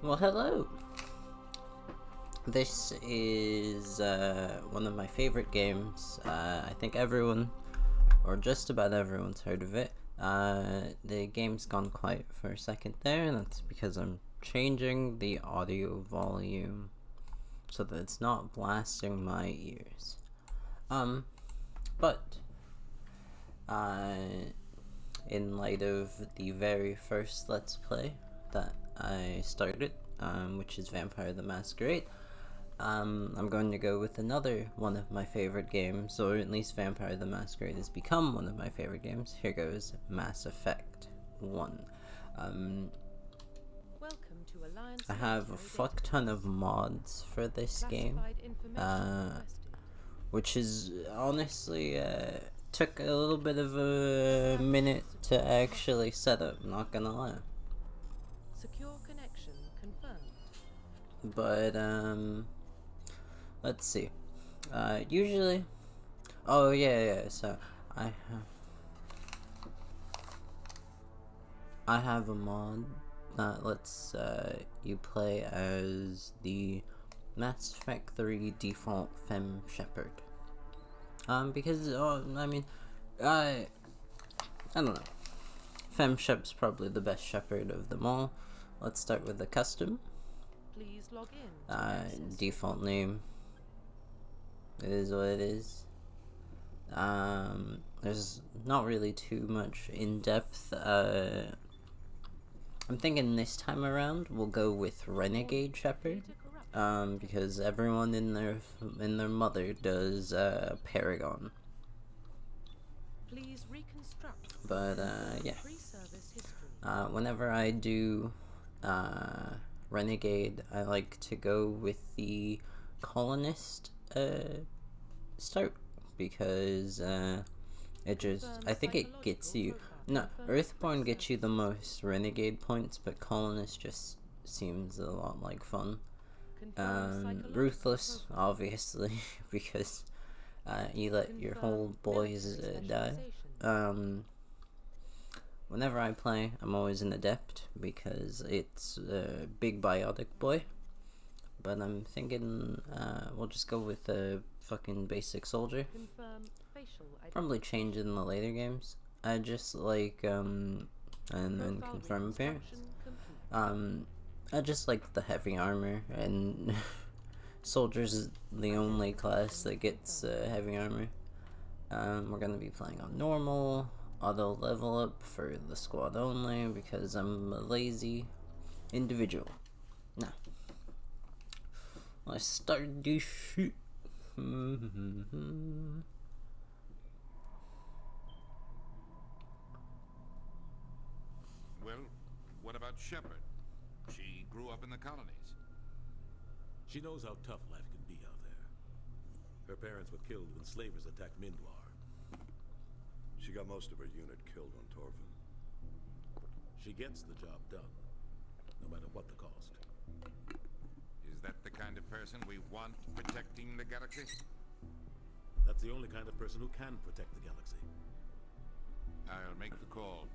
Well, hello! This is one of my favorite games. I think everyone, or just about everyone's heard of it. The game's gone quiet for a second there, and that's because I'm changing the audio volume so that it's not blasting my ears. But in light of the very first Let's Play that I started, which is Vampire the Masquerade, I'm going to go with another one of my favorite games, or at least Vampire the Masquerade has become one of my favorite games. Here goes Mass Effect 1. I have a fuck ton of mods for this game, which is honestly took a little bit of a minute to actually set up, not gonna lie. Secure connection confirmed. But let's see. Usually, oh yeah. So I have a mod that lets you play as the Mass Effect 3 default Femme Shepherd. Because I don't know. Femme Shep's probably the best shepherd of them all. Let's start with the custom. Please log in. Default name. It is what it is. There's not really too much in depth. I'm thinking this time around we'll go with Renegade Shepherd, because everyone in their mother does Paragon. Please reconstruct. But yeah. Whenever I do Renegade, I like to go with the colonist start, because I think it gets you, no, Earthborn gets you the most Renegade points, but colonist just seems a lot like fun. Ruthless, obviously, because you let your whole boys die. Whenever I play, I'm always an adept because it's a big biotic boy. But I'm thinking we'll just go with a fucking basic soldier. Probably change it in the later games. I just like and then confirm appearance. I just like the heavy armor, and soldiers is the only class that gets heavy armor. We're gonna be playing on normal, auto level up for the squad only because I'm a lazy individual. Now, let's start this shit. Well, what about Shepard? She grew up in the colonies. She knows how tough life can be out there. Her parents were killed when slavers attacked Mindwar. She got most of her unit killed on Torfin. She gets the job done, no matter what the cost. Is that the kind of person we want protecting the galaxy? That's the only kind of person who can protect the galaxy. I'll make the call.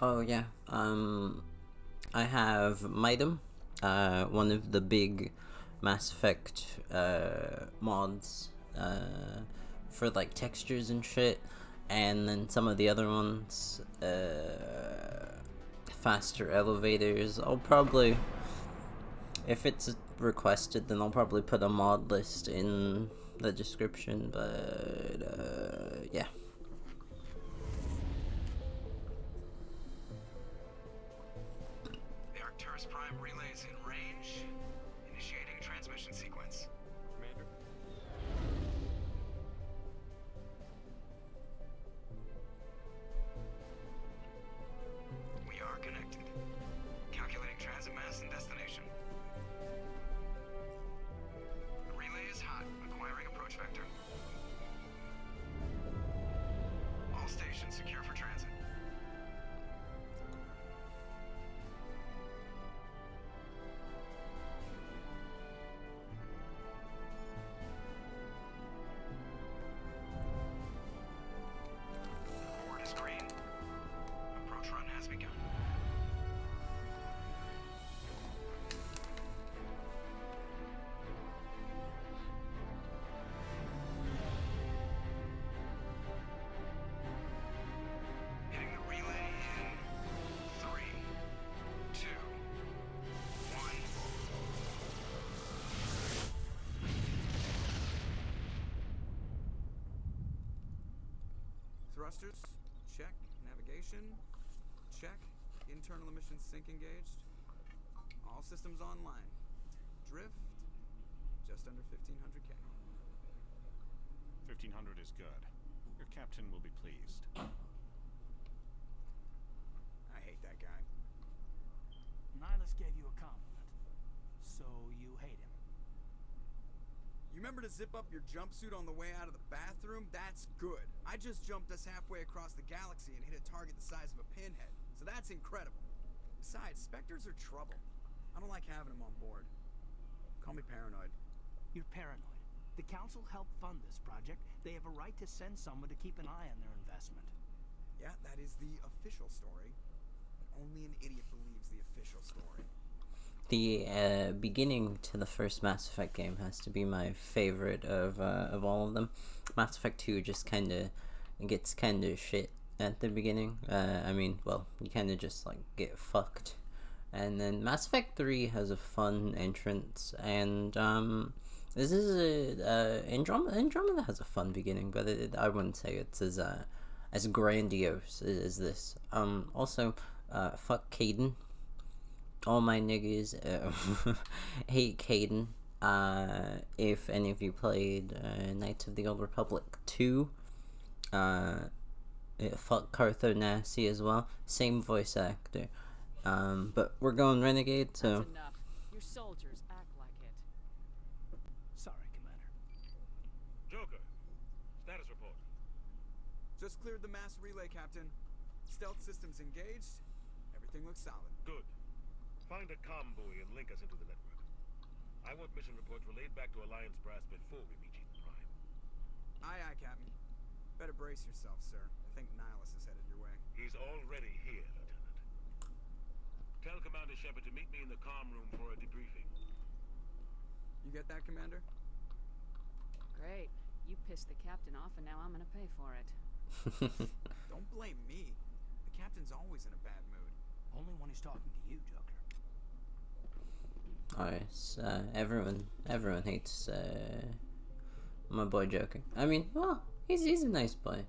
Oh yeah, I have Mitem, one of the big Mass Effect mods for like textures and shit, and then some of the other ones, faster elevators. I'll probably, if it's requested, then I'll probably put a mod list in the description, but yeah. Prime relays in range. Initiating transmission sequence. Commander. We are connected. Calculating transit mass and destination. Relay is hot. Acquiring approach vector. All stations secure for transit. Port is green. Thrusters, check. Navigation, check. Internal emissions sync engaged. All systems online. Drift, just under 1500K. 1500 is good. Your captain will be pleased. I hate that guy. Nihilus gave you a compliment, so you hate him. You remember to zip up your jumpsuit on the way out of the bathroom? That's good. I just jumped us halfway across the galaxy and hit a target the size of a pinhead, so that's incredible. Besides, Spectres are trouble. I don't like having them on board. Call me paranoid. You're paranoid. The Council helped fund this project. They have a right to send someone to keep an eye on their investment. Yeah, that is the official story. But only an idiot believes the official story. The beginning to the first Mass Effect game has to be my favorite of all of them. Mass Effect 2 just gets shit at the beginning. I mean, well, you kind of just like get fucked. And then Mass Effect 3 has a fun entrance, and this is Andromeda has a fun beginning, but I wouldn't say it's as grandiose as this. Also, fuck Caden. All my niggas hate Caden. If any of you played Knights of the Old Republic 2, fuck Cartho Nasty as well. Same voice actor. But we're going Renegade, so... That's enough. Your soldiers act like it. Sorry, Commander. Joker, status report. Just cleared the mass relay, Captain. Stealth systems engaged. Everything looks solid. Good. Find a comm buoy and link us into the network. I want mission reports relayed back to Alliance brass before we meet Eden Prime. Aye, aye, Captain. Better brace yourself, sir. I think Nihilus is headed your way. He's already here, Lieutenant. Tell Commander Shepard to meet me in the comm room for a debriefing. You get that, Commander? Great. You pissed the captain off, and now I'm gonna pay for it. Don't blame me. The captain's always in a bad mood. Only when he's talking to you, Joker. Alright, so everyone hates my boy Joker. I mean, well, he's a nice boy.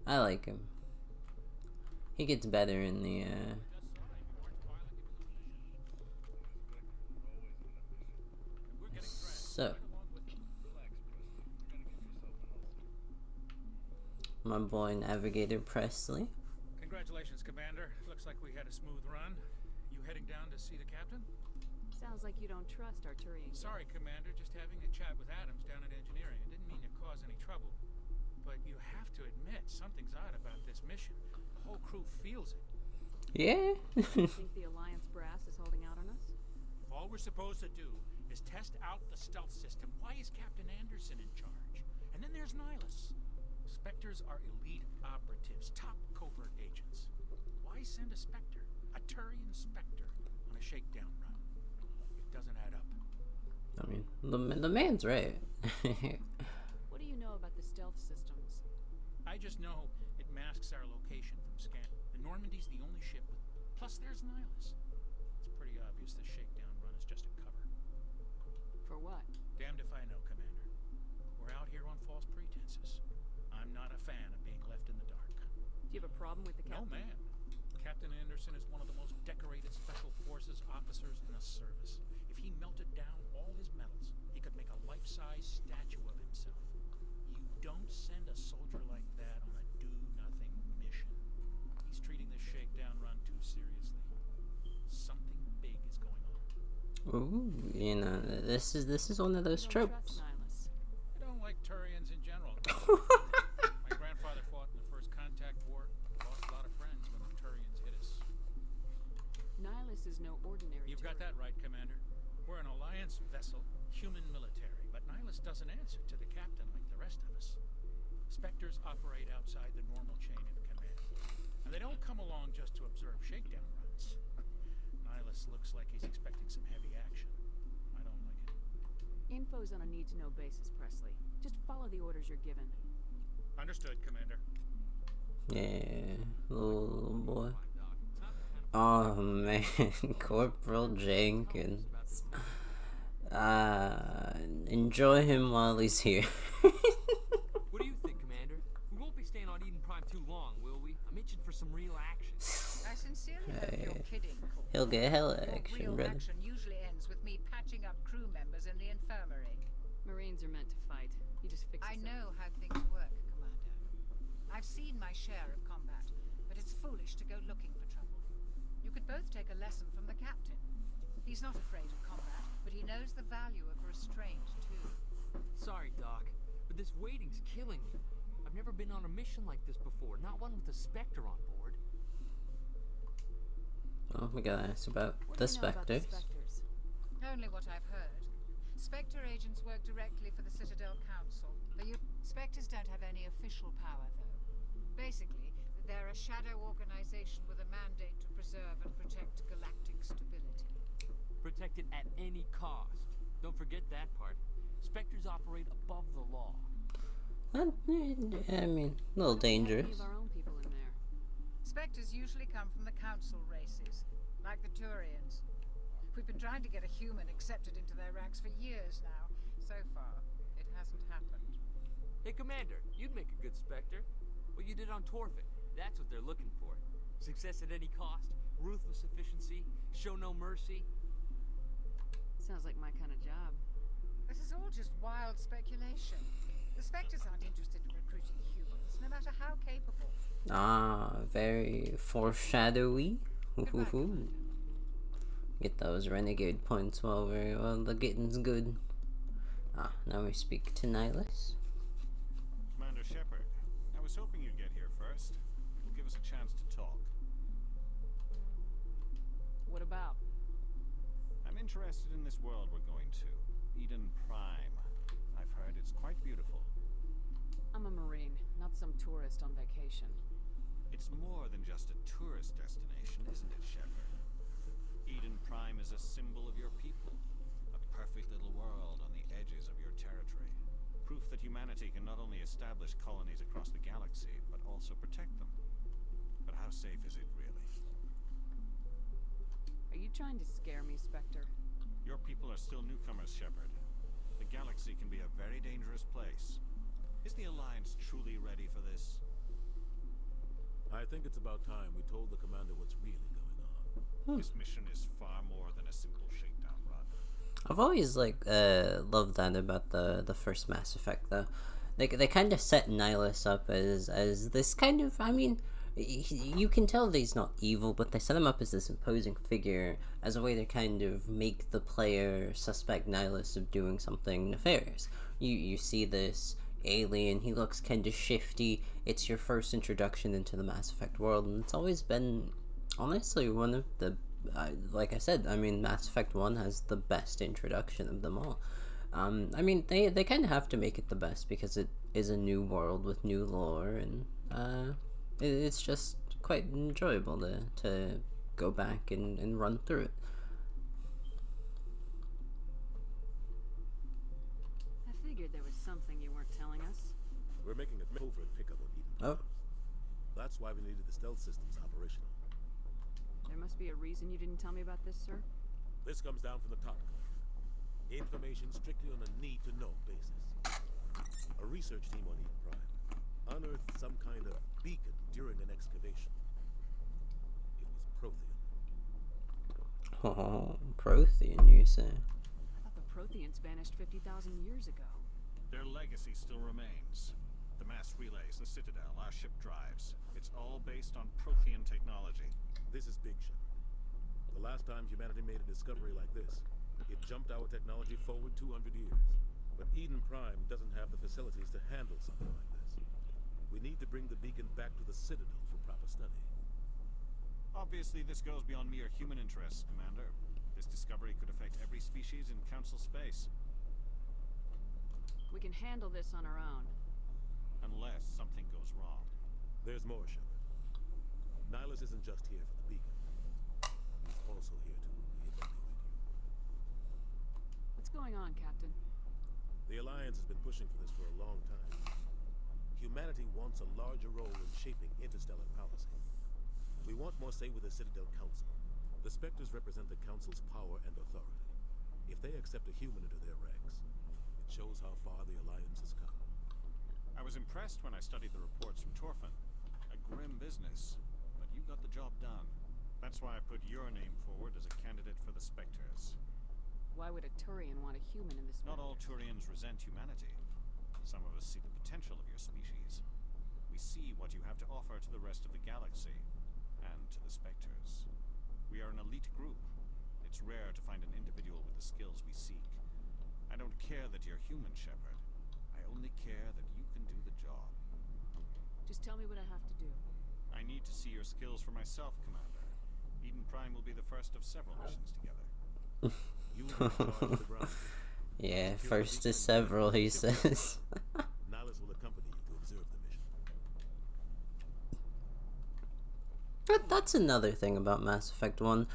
I like him. He gets better in the So my boy Navigator Presley. Congratulations, Commander. Looks like we had a smooth run. You heading down to see the captain? Sounds like you don't trust Arturian. Sorry, Commander. Just having a chat with Adams down at engineering. I didn't mean to cause any trouble. But you have to admit, something's odd about this mission. The whole crew feels it. Yeah. You think the Alliance brass is holding out on us? If all we're supposed to do is test out the stealth system, why is Captain Anderson in charge? And then there's Nihilus. Spectres are elite operatives, top covert agents. Why send a Spectre, a Turian Spectre, on a shakedown run? It doesn't add up. I mean, the man's right. What do you know about the stealth systems? I just know it masks our location from scan. The Normandy's the only ship with... Plus there's Nihilus. It's pretty obvious the shakedown run is just a cover. For what? Damned if I know, Commander. We're out here on false pretenses. I'm not a fan of being left in the dark. Do you have a problem with the captain? No, ma'am. Captain Anderson is one of the most decorated Special Forces officers in the service. If he melted down all his medals, he could make a life-size statue of himself. You don't send a soldier like that on a do-nothing mission. He's treating this shakedown run too seriously. Something big is going on. Ooh, you know, this is one of those tropes. I don't like Turians in general. My grandfather fought in the First Contact War. Lost a lot of friends when the Turians hit us. Nihilus is no ordinary You've got Turian. that right, Commander. We're an Alliance vessel, human military, but Nihilus doesn't answer to the captain like the rest of us. Spectres operate outside the normal chain of command. And they don't come along just to observe shakedown runs. Nihilus looks like he's expecting some heavy action. I don't like it. Info's on a need-to-know basis, Presley. Just follow the orders you're given. Understood, Commander. Yeah, little boy. Oh man, Corporal Jenkins. Enjoy him while he's here. What do you think, Commander? We won't be staying on Eden Prime too itching for some real action. I sincerely hope you're kidding, Corporal. He'll get hella Your action, real brother. action usually ends with me patching up crew members in the infirmary. Marines are meant to fight. You just fix I them. know how things work, Commander. I've seen my share of combat, but it's foolish to go looking for trouble. You could both take a lesson from the captain. He's not afraid of combat, but he knows the value of restraint, too. Sorry, Doc, but this waiting's killing me. I've never been on a mission like this before, not one with a Spectre on board. Well, we gotta ask about What the do you know about the Spectres. Spectres? Only what I've heard. Spectre agents work directly for the Citadel Council. Spectres don't have any official power, though. Basically, they're a shadow organization with a mandate to preserve and protect galactic stability. Protect it at any cost. Don't forget that part. Spectres operate above the law. I mean, a little dangerous. Leave our own people in there. Spectres usually come from the Council races, like the Turians. We've been trying to get a human accepted into their ranks for years now. So far, it hasn't happened. Hey, Commander, you'd make a good Spectre. What you did on Torfin, that's what they're looking for. Success at any cost, ruthless efficiency, show no mercy. Sounds like my kind of job. This is all just wild speculation. The Spectres aren't interested in recruiting humans, no matter how capable. Ah, very foreshadowy. Hoo-hoo-hoo. Get those renegade points while the getting's good. Ah, now we speak to Nihilus. Commander Shepard, I was hoping you'd get here first. It'll give us a chance to talk. What about? I'm interested in this world we're going to. Eden Prime. I've heard it's quite beautiful. I'm a Marine, not some tourist on vacation. It's more than just a tourist destination, isn't it, Shepard? Eden Prime is a symbol of your people. A perfect little world on the edges of your territory. Proof that humanity can not only establish colonies across the galaxy, but also protect them. But how safe is it, really? Are you trying to scare me, Spectre? Your people are still newcomers, Shepard. The galaxy can be a very dangerous place. Is the Alliance truly ready for this? I think it's about time we told the commander what's really going on. This mission is far more than a simple shakedown run. I've always loved that about the first Mass Effect though. They kind of set Nihilus up as this kind of, I mean, you can tell that he's not evil, but they set him up as this imposing figure as a way to kind of make the player suspect Nihilus of doing something nefarious. You see this alien, he looks kind of shifty. It's your first introduction into the Mass Effect world, and it's always been honestly one of the like I said, I mean, Mass Effect 1 has the best introduction of them all. I mean, they kind of have to make it the best because it is a new world with new lore, and it's just quite enjoyable to go back and run through it. I figured there was something you weren't telling us. We're making a covert pickup on Eden. Oh. That's why we needed the stealth systems operational. There must be a reason you didn't tell me about this, sir. This comes down from the top. Information strictly on a need-to-know basis. A research team on Eden Prime unearthed some kind of beacon during an excavation. It was Prothean. Oh, Prothean, you say? I thought the Protheans vanished 50,000 years ago. Their legacy still remains. The mass relays, the Citadel, our ship drives. It's all based on Prothean technology. This is big, Shepard. The last time humanity made a discovery like this, it jumped our technology forward 200 years. But Eden Prime doesn't have the facilities to handle something like this. We need to bring the beacon back to the Citadel for proper study. Obviously, this goes beyond mere human interests, Commander. This discovery could affect every species in Council space. We can handle this on our own. Unless something goes wrong. There's more, Shepard. Nihilus isn't just here for the beacon. He's also here to evaluate you. What's going on, Captain? The Alliance has been pushing for this for a long time. Humanity wants a larger role in shaping interstellar policy. We want more say with the Citadel Council. The Spectres represent the Council's power and authority. If they accept a human into their ranks, it shows how far the Alliance has come. I was impressed when I studied the reports from Torfin. A grim business, but you got the job done. That's why I put your name forward as a candidate for the Spectres. Why would a Turian want a human in this? Not all Turians resent humanity. Some of us see the potential of your species. We see what you have to offer to the rest of the galaxy, and to the Spectres. We are an elite group. It's rare to find an individual with the skills we seek. I don't care that you're human, Shepard. I only care that you can do the job. Just tell me what I have to do. I need to see your skills for myself, Commander. Eden Prime will be the first of several missions together. You will be in charge of the ground. Yeah, first to several, he says. Nihilus will accompany you to observe the mission. That's another thing about Mass Effect 1.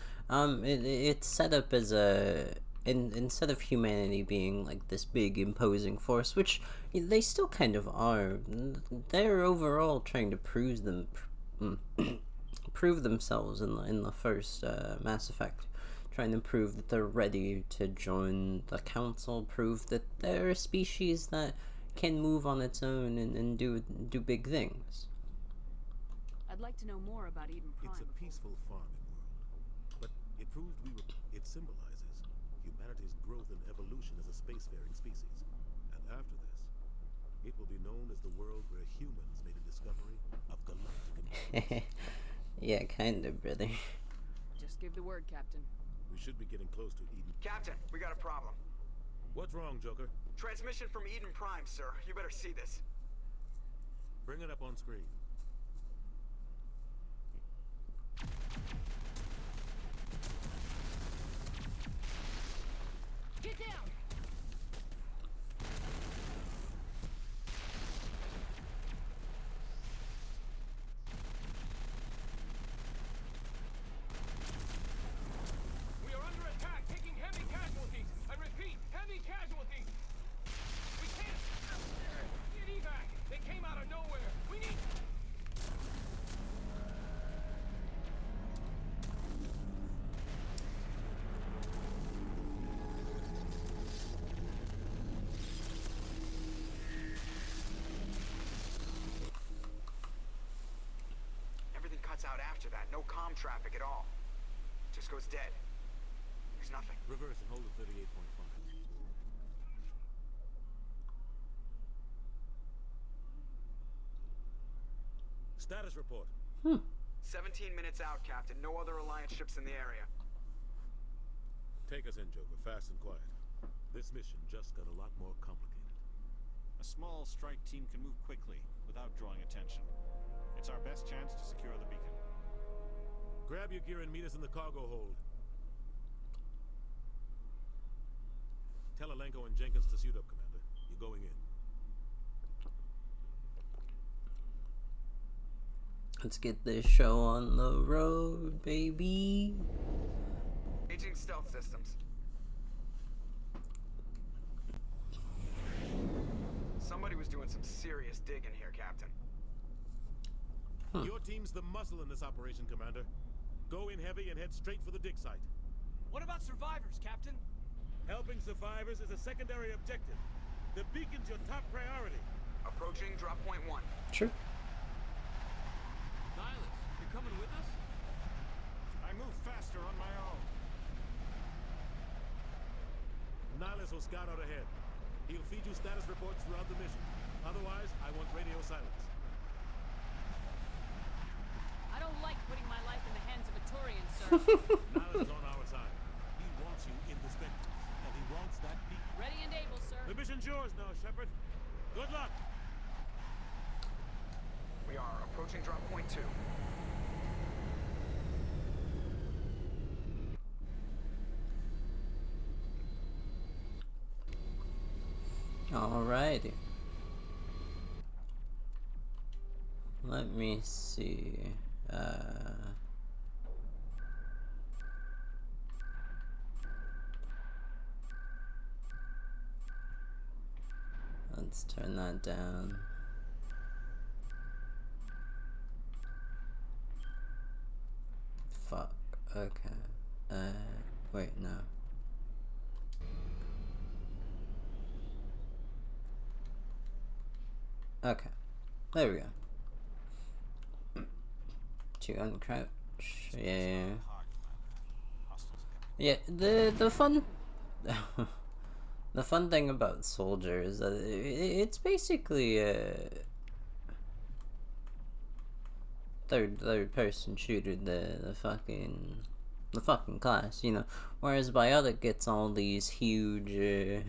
It's set up as a... instead of humanity being like this big imposing force, which they still kind of are, they're overall trying to prove themselves in the first Mass Effect, trying to prove that they're ready to join the Council, prove that they're a species that can move on its own and do big things. I'd like to know more about Eden Prime. It's a peaceful farming world, but it proved it symbolizes humanity's growth and evolution as a spacefaring species. And after this, it will be known as the world where humans made a discovery of galactic importance. Yeah, kind of, brother. Just give the word, Captain. We should be getting close to Eden. Captain, we got a problem. What's wrong, Joker? Transmission from Eden Prime, sir. You better see this. Bring it up on screen. Get down! We are under attack, taking heavy casualties. I repeat, heavy casualties. We can't get evac. They came out of nowhere. We need. Everything cuts out after that. No comm traffic at all. Just goes dead. There's nothing. Reverse and hold at 38.5. Status report. 17 minutes out, Captain. No other Alliance ships in the area. Take us in, Joker, fast and quiet. This mission just got a lot more complicated. A small strike team can move quickly without drawing attention. It's our best chance to secure the beacon. Grab your gear and meet us in the cargo hold. Tell Alenko and Jenkins to suit up, Commander. You're going in. Let's get this show on the road, baby. Aging stealth systems. Somebody was doing some serious digging here, Captain. Your team's the muscle in this operation, Commander. Go in heavy and head straight for the dig site. What about survivors, Captain? Helping survivors is a secondary objective. The beacon's your top priority. Approaching drop point 1. True. Nihilus, you're coming with us? I move faster on my own. Nihilus will scout out ahead. He'll feed you status reports throughout the mission. Otherwise, I want radio silence. I don't like putting my life in the hands of a Turian, sir. Nihilus is on our side. He wants you in the Spectres, and he wants that beacon. Ready and able, sir. The mission's yours now, Shepard. Good luck. We are approaching drop point 2. Alrighty. Let me see. Let's turn that down. Fuck. Okay. Wait, no. Okay. There we go. to uncrouch. Yeah. Yeah, the fun the fun thing about Soldier is that it's basically a third person shooter, the fucking class, you know. Whereas Biotic gets all these huge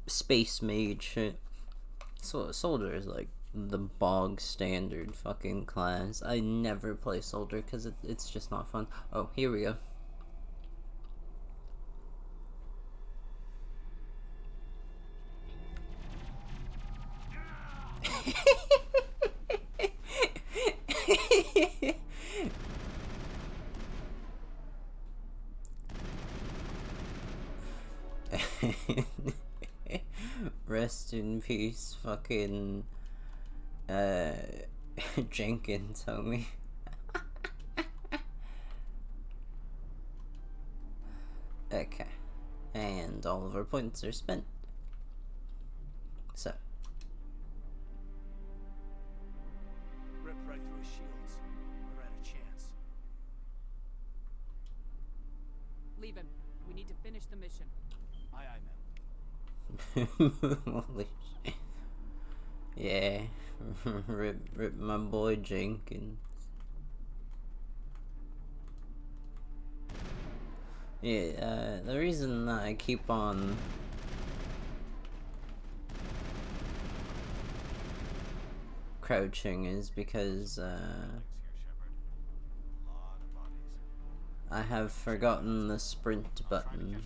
space mage shit. So Soldier is like the bog standard fucking class. I never play Soldier because it's just not fun. Oh, here we go. Rest in peace, fucking Jenkins, homie. Okay, and all of our points are spent. So Rip right through his shields. We're at a chance. Leave him. We need to finish the mission. Aye, aye, ma'am. Holy shit. Yeah. rip my boy Jenkins. Yeah, the reason that I keep on crouching is because I have forgotten the sprint button.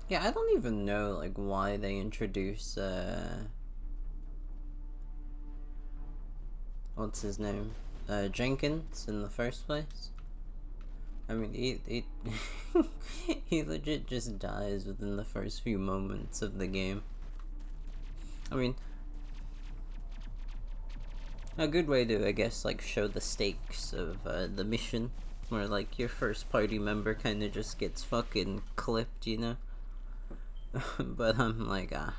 Yeah, I don't even know like why they introduce what's his name? Jenkins in the first place. I mean, he he legit just dies within the first few moments of the game. I mean, a good way to, I guess, like show the stakes of the mission, where like your first party member kind of just gets fucking clipped, you know. But I'm like, I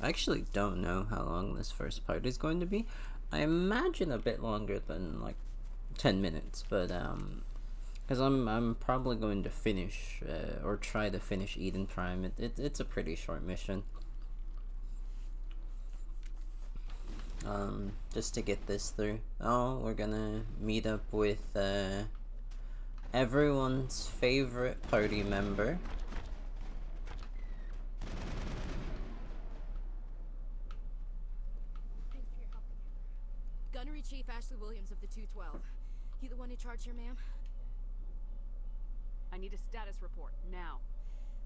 actually don't know how long this first part is going to be. I imagine a bit longer than like 10 minutes, but because I'm probably going to finish or try to finish Eden Prime. It's a pretty short mission. Just to get this through. Oh, we're gonna meet up with everyone's favorite party member. Thanks for your help, Commander. Gunnery Chief Ashley Williams of the 212. You the one in charge here, ma'am? I need a status report, now. Oh,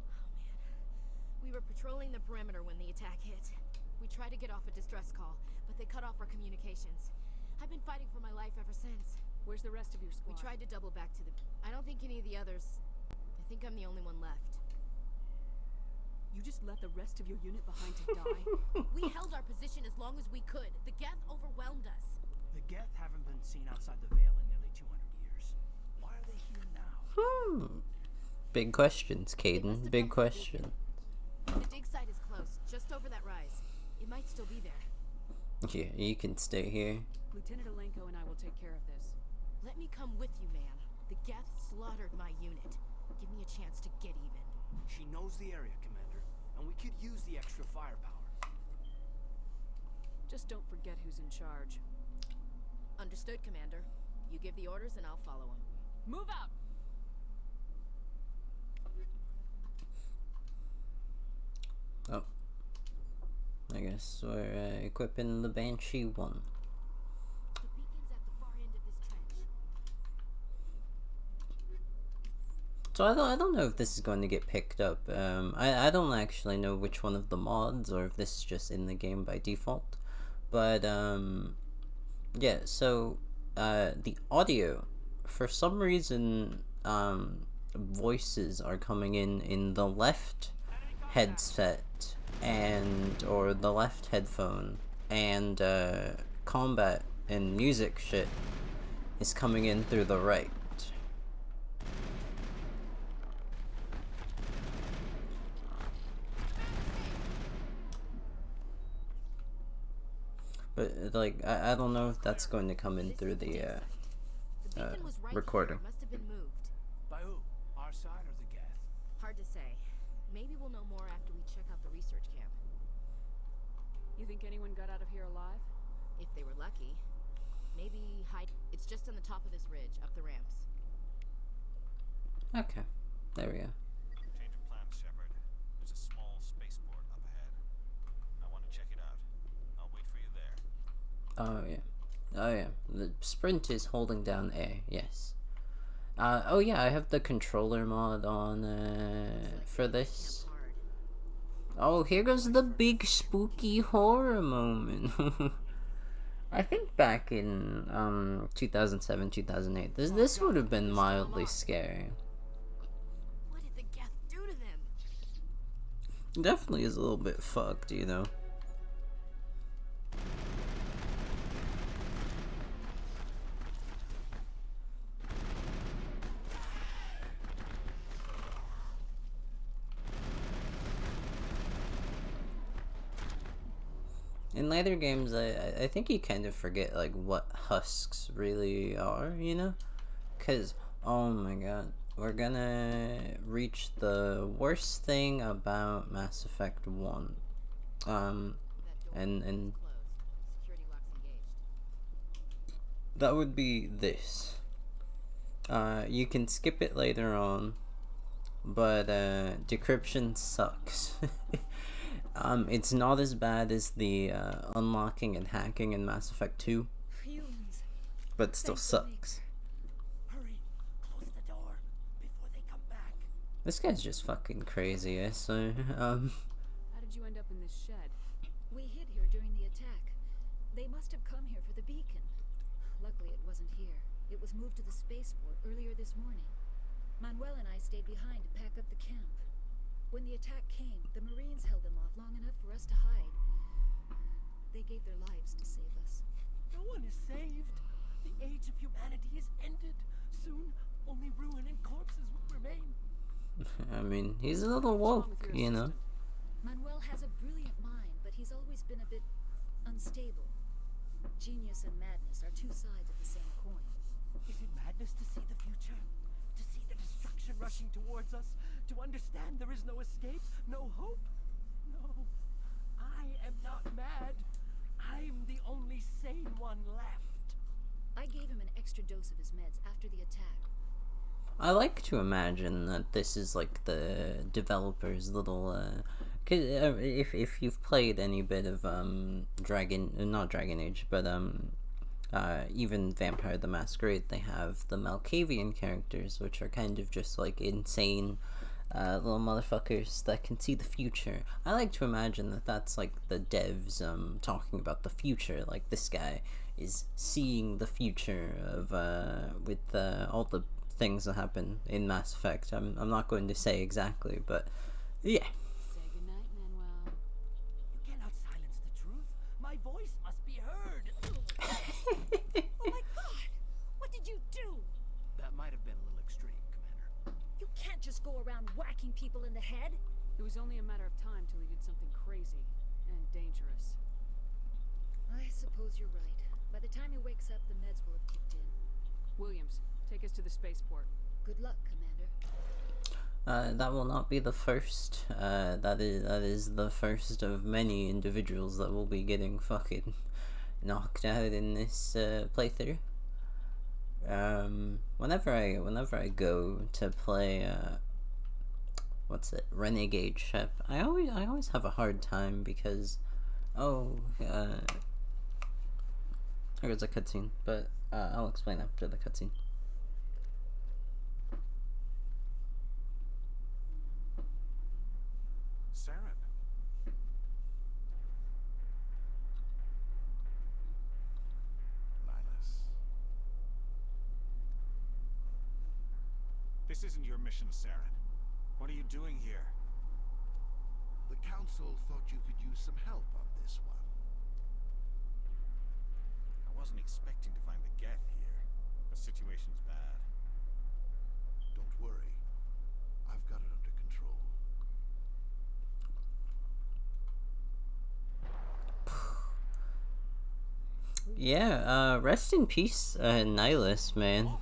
man. We were patrolling the perimeter when the attack hit. We tried to get off a distress call, but they cut off our communications. I've been fighting for my life ever since. Where's the rest of your squad? We tried to double back to the... I don't think any of the others... I think I'm the only one left. You just left the rest of your unit behind to die? We held our position as long as we could. The Geth overwhelmed us. The Geth haven't been seen outside the Veil in nearly 200 years. Why are they here now? Big questions, Caden. Big questions. The dig site is close, just over that rise. It might still be there. Yeah, you can stay here. Lieutenant Alenko and I will take care of this. Let me come with you, man. The Geth slaughtered my unit. Give me a chance to get even. She knows the area, Commander, and we could use the extra firepower. Just don't forget who's in charge. Understood, Commander. You give the orders and I'll follow them. Move out! Oh. I guess we're equipping the Banshee 1. The beacon's at the far end of this trench. So I don't know if this is going to get picked up. I don't actually know which one of the mods or if this is just in the game by default. But yeah, so the audio, for some reason, voices are coming in the left headset and or the left headphone, and combat and music shit is coming in through the right. But like, I don't know if that's going to come in through the recording. Must have been moved. By who? Our side or the Geth? Hard to say. Maybe we'll know more after we check out the research camp. You think anyone got out of here alive? If they were lucky. Maybe hide. It's just on the top of this ridge, up the ramps. Okay, there we go. Change of plans, Shepard. There's a small spaceport up ahead. I want to check it out. I'll wait for you there. Oh yeah. Oh yeah. The sprint is holding down A, yes. Oh yeah, I have the controller mod on for this. Oh, here goes the big spooky horror moment. I think back in 2007, 2008, this would have been mildly scary. What did the Geth do to them? Definitely is a little bit fucked, you know. In later games, I think you kind of forget like what husks really are, you know? Cause oh my god, we're gonna reach the worst thing about Mass Effect 1. And that would be this. You can skip it later on, but decryption sucks. It's not as bad as the unlocking and hacking in Mass Effect 2, but it still sucks. Hurry, close the door before they come back. This guy's just fucking crazy, eh? So, How did you end up in this shed? We hid here during the attack. They must have come here for the beacon. Luckily, it wasn't here. It was moved to the spaceport earlier this morning. Manuel and I stayed behind to pack up the camp. When the attack came, the Marines held them off long enough for us to hide. They gave their lives to save us. No one is saved. The age of humanity is ended. Soon, only ruin and corpses will remain. I mean, he's a little woke, you know? Manuel has a brilliant mind, but he's always been a bit unstable. Genius and madness are two sides of the same coin. Is it madness to see the future? To see the destruction rushing towards us? To understand there is no escape? No hope? No. I am not mad. I'm the only sane one left. I gave him an extra dose of his meds after the attack. I like to imagine that this is like the developer's little, cause if you've played any bit of not Dragon Age, but even Vampire the Masquerade, they have the Malkavian characters, which are kind of just like insane little motherfuckers that can see the future. I like to imagine that that's like the devs talking about the future. Like this guy is seeing the future of with all the things that happen in Mass Effect. I'm not going to say exactly, but yeah. Say goodnight, Manuel. You cannot silence the truth. My voice must be heard. Oh my god! What did you do? That might have been a little extreme, Commander. You can't just go around whacking people in the head. It was only a matter of time till he did something crazy and dangerous. I suppose you're right. By the time he wakes up, the meds will have kicked in. Williams, take us to the spaceport. Good luck, Commander. That will not be the first. That is the first of many individuals that will be getting fucking knocked out in this playthrough. Whenever I go to play what's it, Renegade ship, I always have a hard time because there's a cutscene, but I'll explain after the cutscene. Saren. Linus. This isn't your mission, Saren. What are you doing here? The Council thought you could use some help on this one. I wasn't expecting to find the Geth here. The situation's bad. Don't worry. I've got it under control. Yeah, rest in peace, Nihilus, man.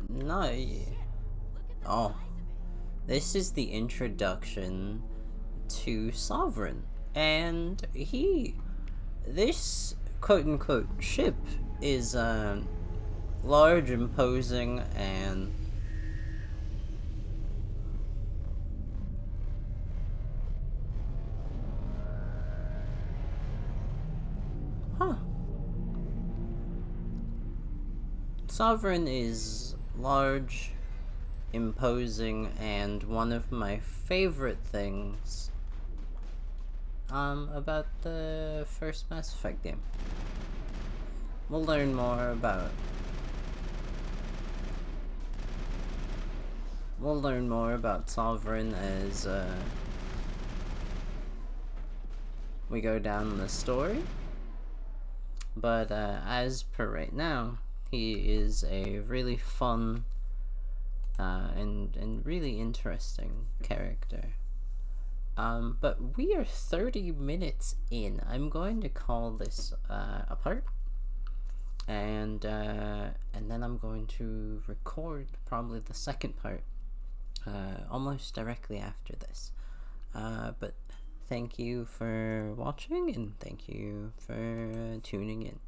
No, oh, this is the introduction to Sovereign, and this quote-unquote ship is, large, imposing, and Sovereign is large, imposing, and one of my favorite things about the first Mass Effect game. We'll learn more about Sovereign as we go down the story, but as per right now, he is a really fun and really interesting character. But we are 30 minutes in. I'm going to call this apart, and then I'm going to record probably the second part almost directly after this. But thank you for watching, and thank you for tuning in.